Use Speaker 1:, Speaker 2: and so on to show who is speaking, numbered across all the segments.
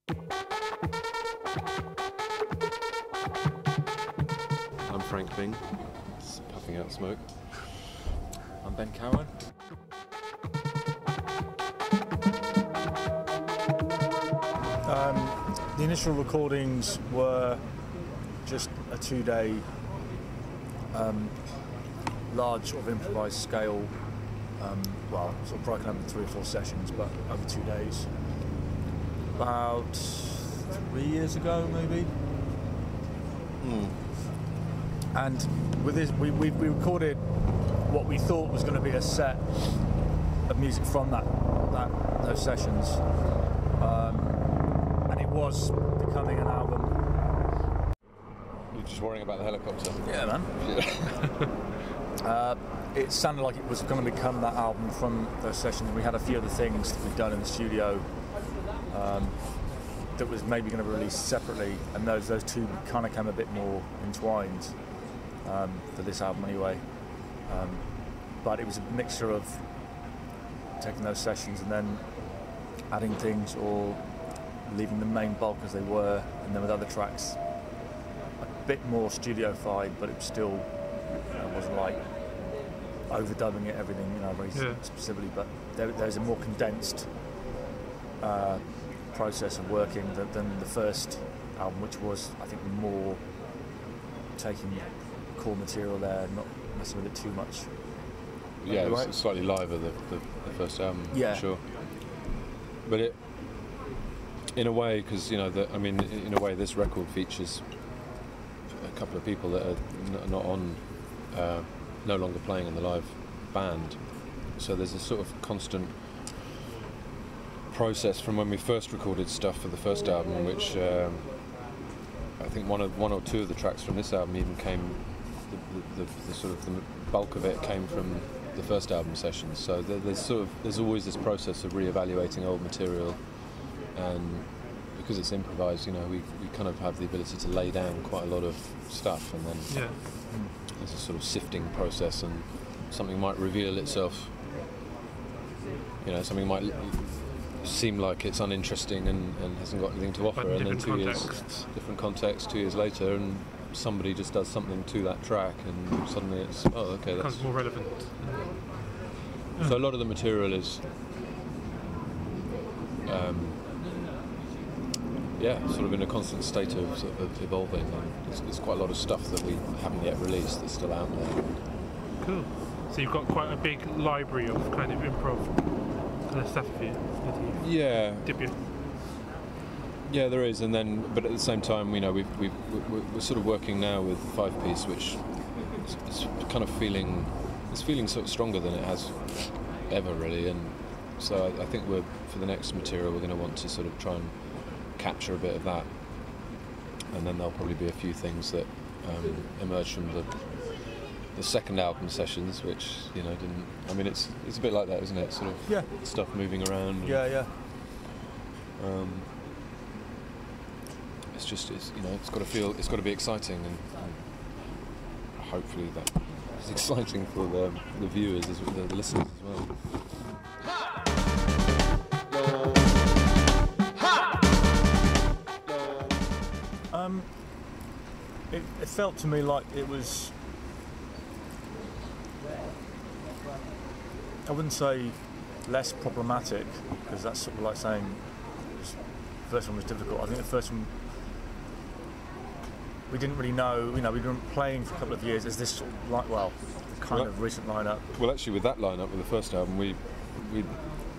Speaker 1: I'm Frank Bing, puffing out smoke. I'm Ben Cowan.
Speaker 2: The initial recordings were just a 2-day large sort of improvised scale, well, sort of broken up into 3 or 4 sessions, but over 2 days. About 3 years ago, maybe. And with this, we recorded what we thought was going to be a set of music from those sessions, and it was becoming an album.
Speaker 1: You're just worrying about the helicopter.
Speaker 2: Yeah, man. It sounded like it was going to become that album from those sessions. We had a few other things that we'd done in the studio that was maybe going to be released separately, and those two kind of came a bit more entwined for this album anyway. But it was a mixture of taking those sessions and then adding things, or leaving the main bulk as they were, and then with other tracks a bit more studio-fied, but it still wasn't like overdubbing it, everything, very specifically, but there's a more condensed process of working than the first album, which was, I think, more taking core material there, not messing with it too much.
Speaker 1: Yeah, it was slightly liver, the first album,
Speaker 2: yeah.
Speaker 1: For sure. But it, in a way, because in a way, this record features a couple of people that are not on, no longer playing in the live band. So there's a sort of constant process from when we first recorded stuff for the first album, in which I think one or two of the tracks from this album even came. The sort of the bulk of it came from the first album sessions. So there's always this process of re-evaluating old material, and because it's improvised, we kind of have the ability to lay down quite a lot of stuff, and then there's a sort of sifting process, and something might reveal itself. Something might seem like it's uninteresting and hasn't got anything to offer,
Speaker 3: but
Speaker 1: and then 2 years,
Speaker 3: different
Speaker 1: context, 2 years later, and somebody just does something to that track, and suddenly it's that
Speaker 3: becomes more relevant.
Speaker 1: So a lot of the material is sort of in a constant state of evolving, and there's quite a lot of stuff that we haven't yet released that's still out there.
Speaker 3: Cool. So you've got quite a big library of kind of improv kind of stuff here. Dip you.
Speaker 1: Yeah, there is, but at the same time, we're sort of working now with 5-piece, which is kind of feeling sort of stronger than it has ever really, and so I think for the next material we're going to want to sort of try and capture a bit of that, and then there'll probably be a few things that emerge from the second album sessions, which didn't. I mean, it's a bit like that, isn't it? Sort of stuff moving around. It's got to be exciting, and hopefully that is exciting for the viewers, the listeners as well.
Speaker 2: It felt to me like it was, I wouldn't say less problematic, because that's sort of like saying the first one was difficult. I think the first one, we didn't really know, we'd been playing for a couple of years as this sort of kind of recent lineup.
Speaker 1: Well, actually, with that lineup, with the first album, we'd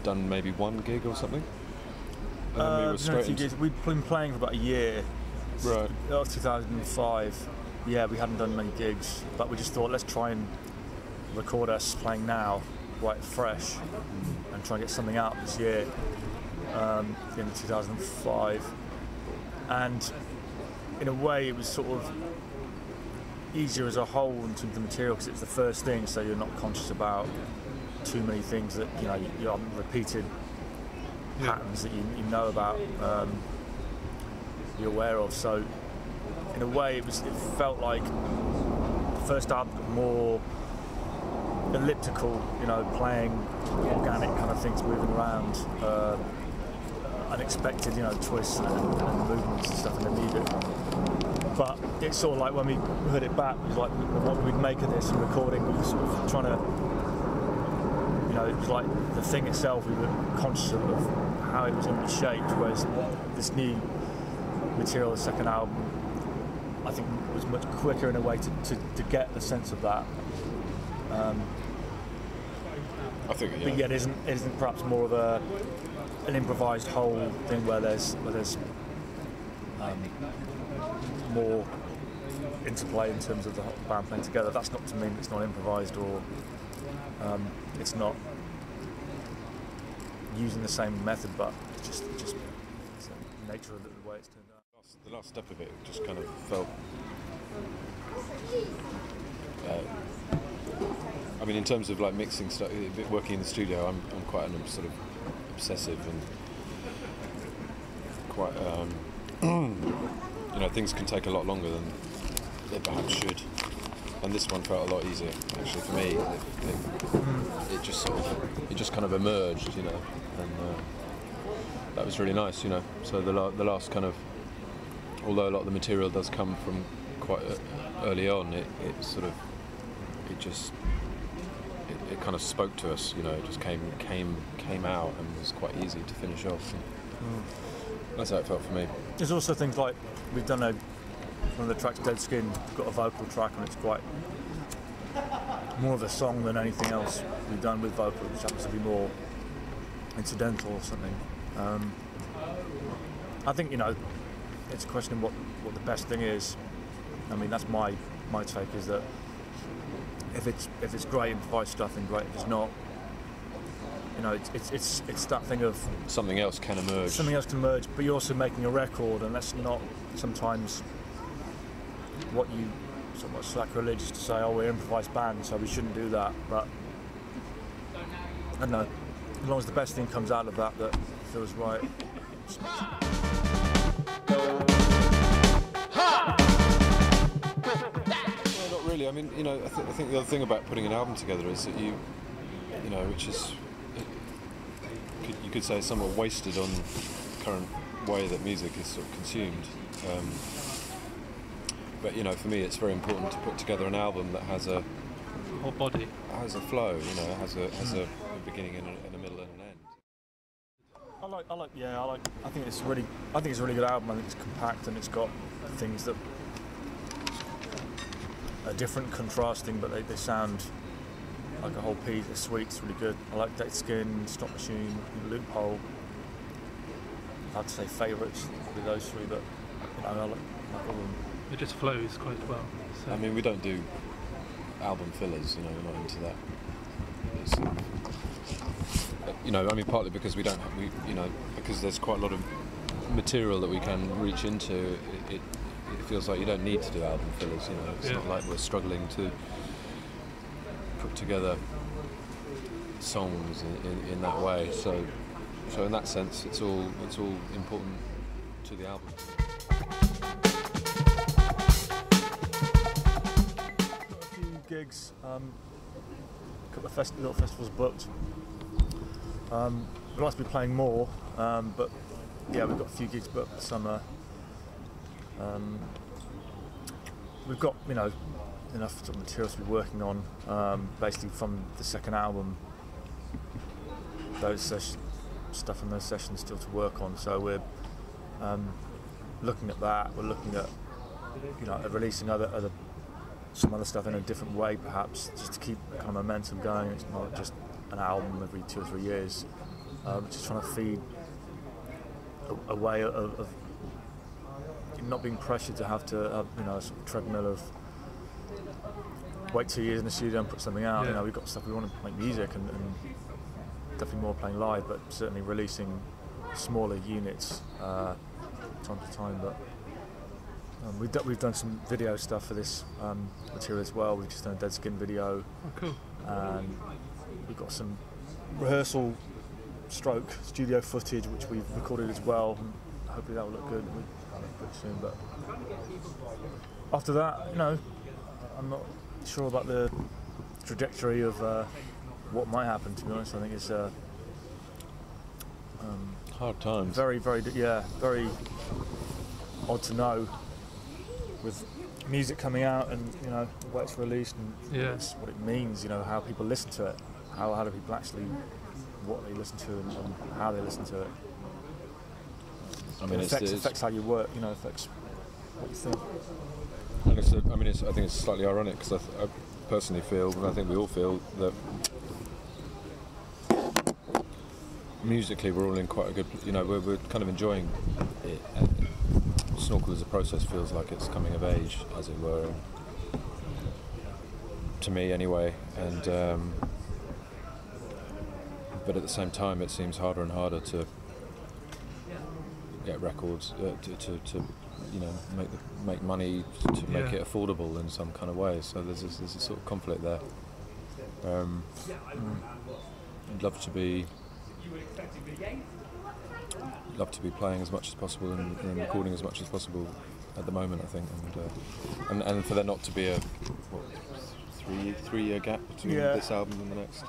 Speaker 1: done maybe one gig or something. And then we were straight into...
Speaker 2: We'd been playing for about a year.
Speaker 1: Right.
Speaker 2: That was 2005. Yeah, we hadn't done many gigs, but we just thought, let's try and record us playing now, quite fresh, and try and get something out this year, in 2005. And in a way, it was sort of easier as a whole in terms of the material, because it's the first thing, so you're not conscious about too many things that you haven't repeated patterns that you know about, you're aware of. So in a way, it felt like the first album got more elliptical, playing organic kind of things moving around. unexpected, you know, twists and movements and stuff in the music. But it's sort of like when we heard it back, it was like, what would we make of this? And recording, we were sort of trying to, you know, it was like the thing itself, we were conscious of how it was going to be shaped, whereas this new material, the second album, I think was much quicker in a way to get the sense of that.
Speaker 1: I think, yeah.
Speaker 2: But yet isn't perhaps more of an improvised whole thing where there's more interplay in terms of the band playing together. That's not to mean it's not improvised or it's not using the same method, but just it's the nature of the way it's turned out.
Speaker 1: The last step of it just kind of felt. I mean, in terms of like mixing stuff, working in the studio, I'm quite an sort of obsessive and quite. You know, things can take a lot longer than they perhaps should, and this one felt a lot easier actually for me. It just kind of emerged, you know, and that was really nice, you know. So the last kind of, although a lot of the material does come from quite early on, it kind of spoke to us, you know. It just came out and was quite easy to finish off. That's how it felt for me.
Speaker 2: There's also things like we've done one of the tracks, Dead Skin, got a vocal track, and it's quite more of a song than anything else we've done with vocal, which happens to be more incidental or something. I think, you know, it's a question of what the best thing is. I mean, that's my take, is that if it's great improvised stuff, then great. If it's not, you know, it's that thing of
Speaker 1: something else can emerge.
Speaker 2: Something else can emerge, but you're also making a record, and that's not sometimes what you somewhat sacrilegious to say. Oh, we're an improvised band, so we shouldn't do that. But I don't know. As long as the best thing comes out of that feels right.
Speaker 1: Well, not really. I mean, you know, I think the other thing about putting an album together is that you know, which is, you could say, somewhat wasted on the current way that music is sort of consumed. But you know, for me, it's very important to put together an album that has a
Speaker 3: whole body,
Speaker 1: has a flow. You know, has a beginning and a middle and an end.
Speaker 2: I think it's a really good album. I think it's compact and it's got things that are different, contrasting, but they sound like a whole piece. It's sweet, it's really good. I like Dead Skin, Stop Machine, Loophole. I'd say favourites with those three, but you know, I like all of them.
Speaker 3: It just flows quite well. So.
Speaker 1: I mean, we don't do album fillers, you know, we're not into that. You know, I mean, partly because because there's quite a lot of material that we can reach into. It feels like you don't need to do album fillers, you know. It's not like we're struggling to put together songs in that way. So in that sense, it's all important to the album.
Speaker 2: Gigs, a couple of little festivals booked. We'd like to be playing more, but yeah, we've got a few gigs booked this summer. We've got, you know, enough sort of material to be working on, basically from the second album. Those stuff in those sessions still to work on. So we're looking at that. We're looking at, you know, releasing some other stuff in a different way, perhaps, just to keep kind of momentum going. It's not just an album every 2 or 3 years. Just trying to feed a way of not being pressured to have to have, you know, a sort of treadmill of wait 2 years in the studio and put something out. You know, we've got stuff, we want to make music and definitely more playing live, but certainly releasing smaller units time to time. But we've done some video stuff for this material as well. We've just done a Dead Skin video.
Speaker 3: Oh, cool.
Speaker 2: And we've got some rehearsal stroke studio footage which we've recorded as well. And hopefully that will look good pretty soon. But after that, you know, I'm not sure about the trajectory of what might happen, to be honest. I think it's
Speaker 1: Hard times.
Speaker 2: Very odd to know with music coming out and where it's released and what it means. How people listen to it. How do people actually what they listen to and how they listen to it.
Speaker 1: I mean,
Speaker 2: it affects how you work. Affects what you think.
Speaker 1: And I think it's slightly ironic because I personally feel, and I think we all feel, that musically we're all in quite a good, we're kind of enjoying it. Snorkel as a process feels like it's coming of age, as it were, to me anyway, and but at the same time it seems harder and harder to get records, to make money, to make it affordable in some kind of way. So there's a sort of conflict there. I'd love to be playing as much as possible and recording as much as possible at the moment, I think, and for there not to be a 3-year gap between this album and the next.